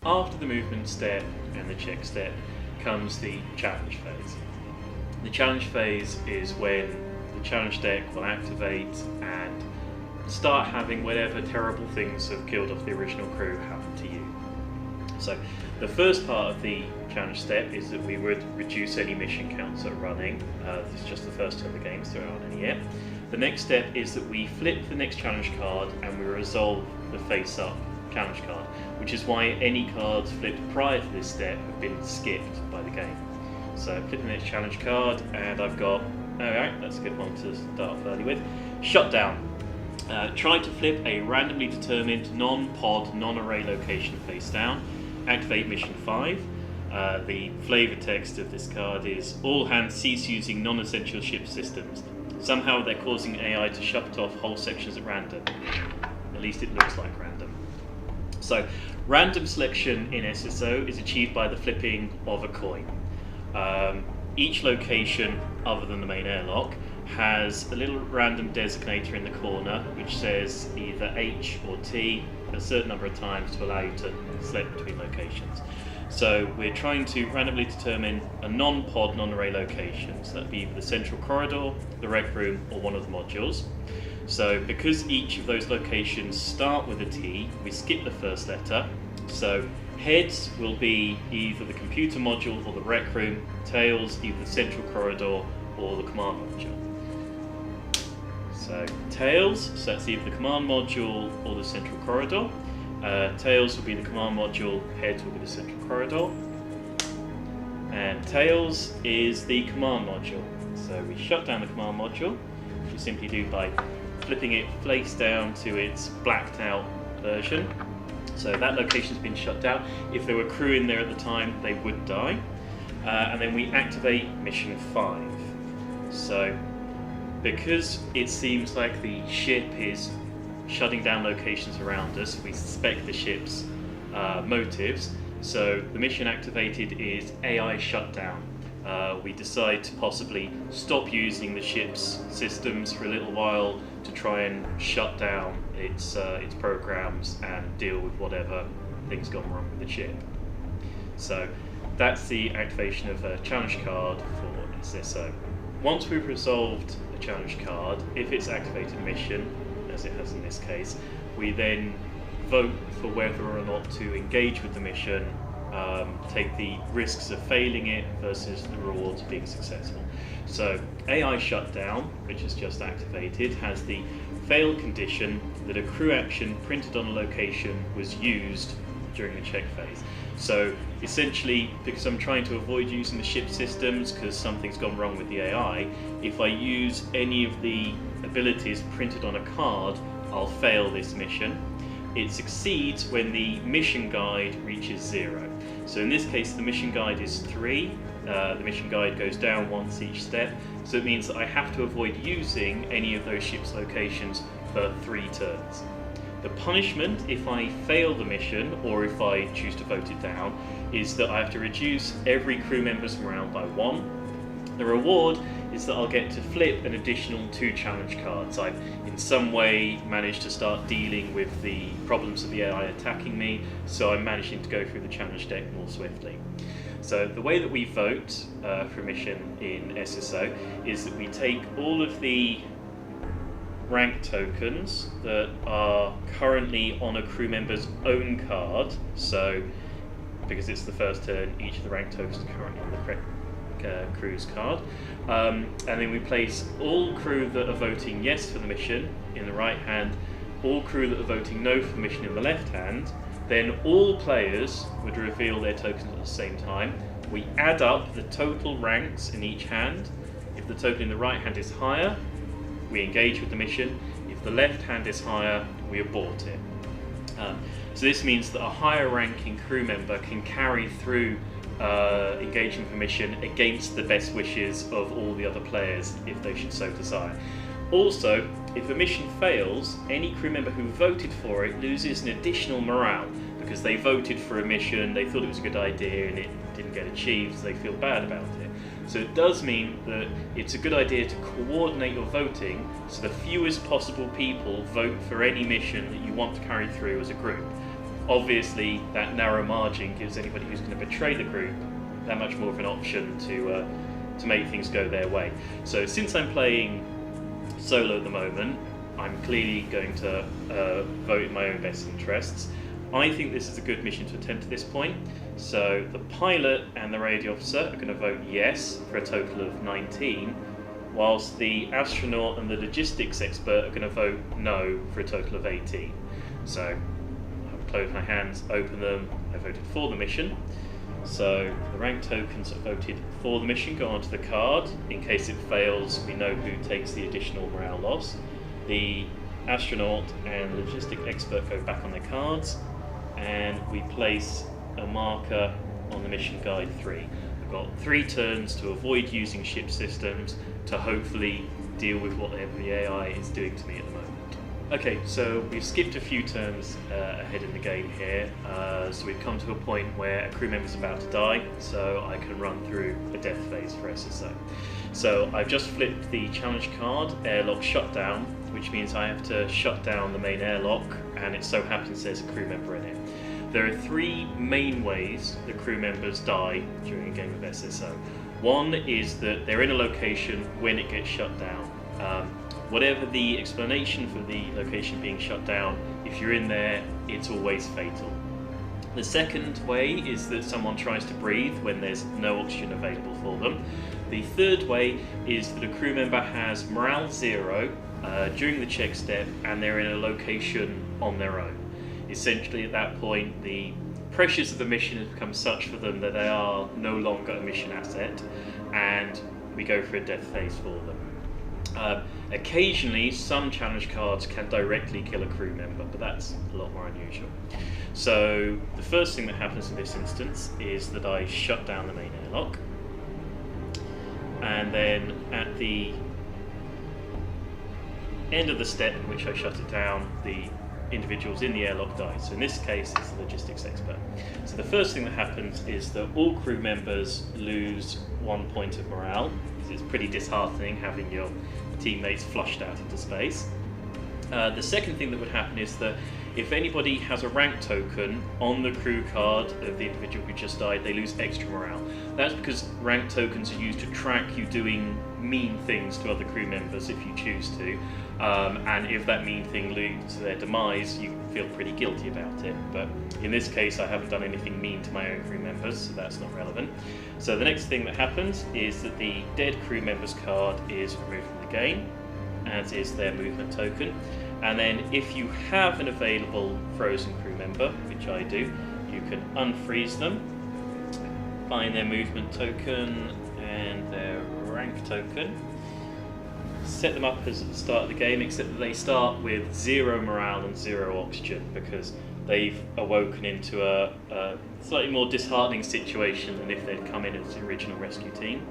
After the movement step and the check step comes the challenge phase. The challenge phase is when the challenge deck will activate and start having whatever terrible things have killed off the original crew happen to you. So the first part of the challenge step is that we would reduce any mission counts that are running. This is just the first turn of the game, so there aren't any yet. The next step is that we flip the next challenge card and we resolve the face-up challenge card, which is why any cards flipped prior to this step have been skipped by the game. So flip the next challenge card, and I've got, alright, that's a good one to start off early with. Shutdown. Try to flip a randomly determined non-pod, non-array location face down. Activate mission 5. The flavor text of this card is, all hands cease using non-essential ship systems. Somehow they're causing AI to shut off whole sections at random. At least it looks like random. So, random selection in SSO is achieved by the flipping of a coin. Each location, other than the main airlock, has a little random designator in the corner which says either H or T a certain number of times to allow you to select between locations. So we're trying to randomly determine a non-pod, non-array location. So that'd be either the central corridor, the rec room, or one of the modules. So because each of those locations start with a T, we skip the first letter. So heads will be either the computer module or the rec room, tails either the central corridor or the command module. So tails, so that's either the command module or the central corridor. Tails will be the command module, heads will be the central corridor. And tails is the command module. So we shut down the command module, which we simply do by flipping it face down to its blacked out version. So that location's been shut down. If there were crew in there at the time, they would die. And then we activate mission 5. So because it seems like the ship is shutting down locations around us, we suspect the ship's motives. So the mission activated is AI shutdown. We decide to possibly stop using the ship's systems for a little while to try and shut down its programs and deal with whatever things gone wrong with the ship. So that's the activation of a challenge card for SSO. Once we've resolved a challenge card, if it's activated mission, as it has in this case, we then vote for whether or not to engage with the mission, take the risks of failing it versus the rewards of being successful. So AI shutdown, which is just activated, has the failed condition that a crew action printed on a location was used during the check phase. So essentially, because I'm trying to avoid using the ship systems because something's gone wrong with the AI, if I use any of the abilities printed on a card, I'll fail this mission. It succeeds when the mission guide reaches 0. So in this case, the mission guide is 3. The mission guide goes down once each step, so it means that I have to avoid using any of those ship's locations for 3 turns. The punishment, if I fail the mission, or if I choose to vote it down, is that I have to reduce every crew member's morale by 1. The reward is that I'll get to flip an additional 2 challenge cards. I've in some way managed to start dealing with the problems of the AI attacking me, so I'm managing to go through the challenge deck more swiftly. So the way that we vote for a mission in SSO is that we take all of the rank tokens that are currently on a crew member's own card. So because it's the first turn, each of the rank tokens are currently on the crew's card. And then we place all crew that are voting yes for the mission in the right hand, all crew that are voting no for the mission in the left hand. Then all players would reveal their tokens at the same time. We add up the total ranks in each hand. If the token in the right hand is higher, we engage with the mission. If the left hand is higher, we abort it. So this means that a higher ranking crew member can carry through engaging with the mission against the best wishes of all the other players if they should so desire. Also, if a mission fails, any crew member who voted for it loses an additional morale because they voted for a mission, they thought it was a good idea and it didn't get achieved, so they feel bad about it. So it does mean that it's a good idea to coordinate your voting so the fewest possible people vote for any mission that you want to carry through as a group. obviously that narrow margin gives anybody who's going to betray the group that much more of an option to make things go their way. So since I'm playing solo at the moment, I'm clearly going to vote in my own best interests. I think this is a good mission to attempt at this point. So the pilot and the radio officer are going to vote yes for a total of 19, whilst the astronaut and the logistics expert are going to vote no for a total of 18. So I've closed my hands, open them, I voted for the mission. So the rank tokens that voted for the mission go onto the card. In case it fails, we know who takes the additional morale loss. The astronaut and logistic expert go back on their cards, and we place a marker on the mission guide 3. I've got 3 turns to avoid using ship systems to hopefully deal with whatever the AI is doing to me at the moment. Okay, so we've skipped a few turns ahead in the game here, so we've come to a point where a crew member's about to die, so I can run through a death phase for SSO. So I've just flipped the challenge card, airlock shutdown, which means I have to shut down the main airlock, and it so happens there's a crew member in it. There are 3 main ways the crew members die during a game of SSO. One is that they're in a location when it gets shut down. Whatever the explanation for the location being shut down, if you're in there, it's always fatal. The second way is that someone tries to breathe when there's no oxygen available for them. The third way is that a crew member has morale 0 during the check step, and they're in a location on their own. Essentially at that point, the pressures of the mission have become such for them that they are no longer a mission asset, and we go for a death phase for them. Occasionally, some challenge cards can directly kill a crew member, but that's a lot more unusual. So the first thing that happens in this instance is that I shut down the main airlock, and then at the end of the step in which I shut it down, the individuals in the airlock die. So in this case, it's the logistics expert. So the first thing that happens is that all crew members lose 1 point of morale. It's pretty disheartening having your teammates flushed out into space. The second thing that would happen is that if anybody has a rank token on the crew card of the individual who just died, they lose extra morale. That's because rank tokens are used to track you doing mean things to other crew members if you choose to, and if that mean thing leads to their demise, you feel pretty guilty about it. But in this case, I haven't done anything mean to my own crew members, so that's not relevant. So the next thing that happens is that the dead crew member's card is removed from the game, as is their movement token. And then if you have an available frozen crew member, which I do, you can unfreeze them, find their movement token and their rank token, set them up as at the start of the game, except that they start with 0 morale and 0 oxygen because they've awoken into a slightly more disheartening situation than if they'd come in as the original rescue team.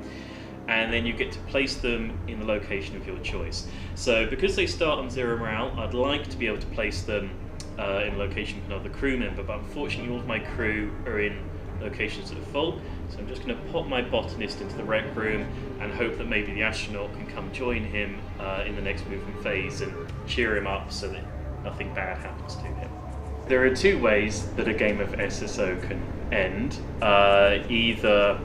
And then you get to place them in the location of your choice. So because they start on 0 morale, I'd like to be able to place them in a location with another crew member, but unfortunately all of my crew are in locations that are full. So I'm just going to pop my botanist into the rec room and hope that maybe the astronaut can come join him in the next movement phase and cheer him up so that nothing bad happens to him. There are 2 ways that a game of SSO can end. Either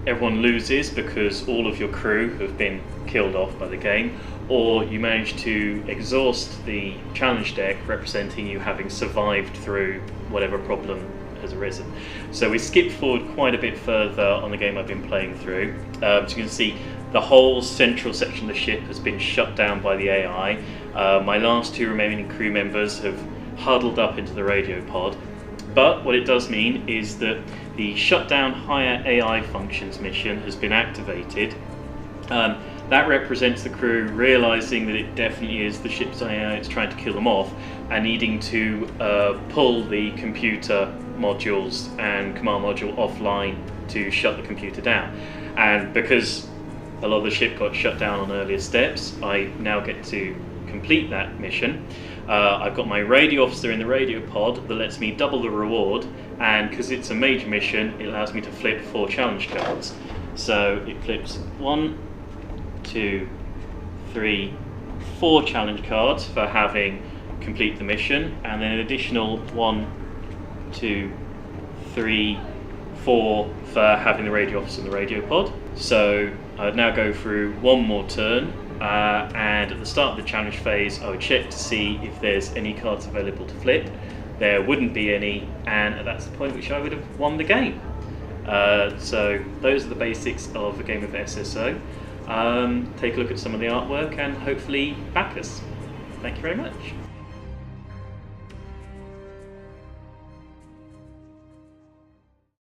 everyone loses because all of your crew have been killed off by the game, or you manage to exhaust the challenge deck representing you having survived through whatever problem has arisen. So we skipped forward quite a bit further on the game I've been playing through. So you can see the whole central section of the ship has been shut down by the AI. My last 2 remaining crew members have huddled up into the radio pod. But what it does mean is that the shutdown higher AI functions mission has been activated. That represents the crew realizing that it definitely is the ship's AI that's trying to kill them off and needing to pull the computer modules and command module offline to shut the computer down. And because a lot of the ship got shut down on earlier steps, I now get to complete that mission. I've got my radio officer in the radio pod that lets me double the reward, and because it's a major mission, it allows me to flip 4 challenge cards. So it flips 1, 2, 3, 4 challenge cards for having complete the mission, and then an additional 1, 2, 3, 4 for having the radio officer and the radio pod. So I would now go through one more turn, and at the start of the challenge phase I would check to see if there's any cards available to flip. There wouldn't be any, and that's the point which I would have won the game. So those are the basics of a game of SSO. Take a look at some of the artwork and hopefully back us. Thank you very much.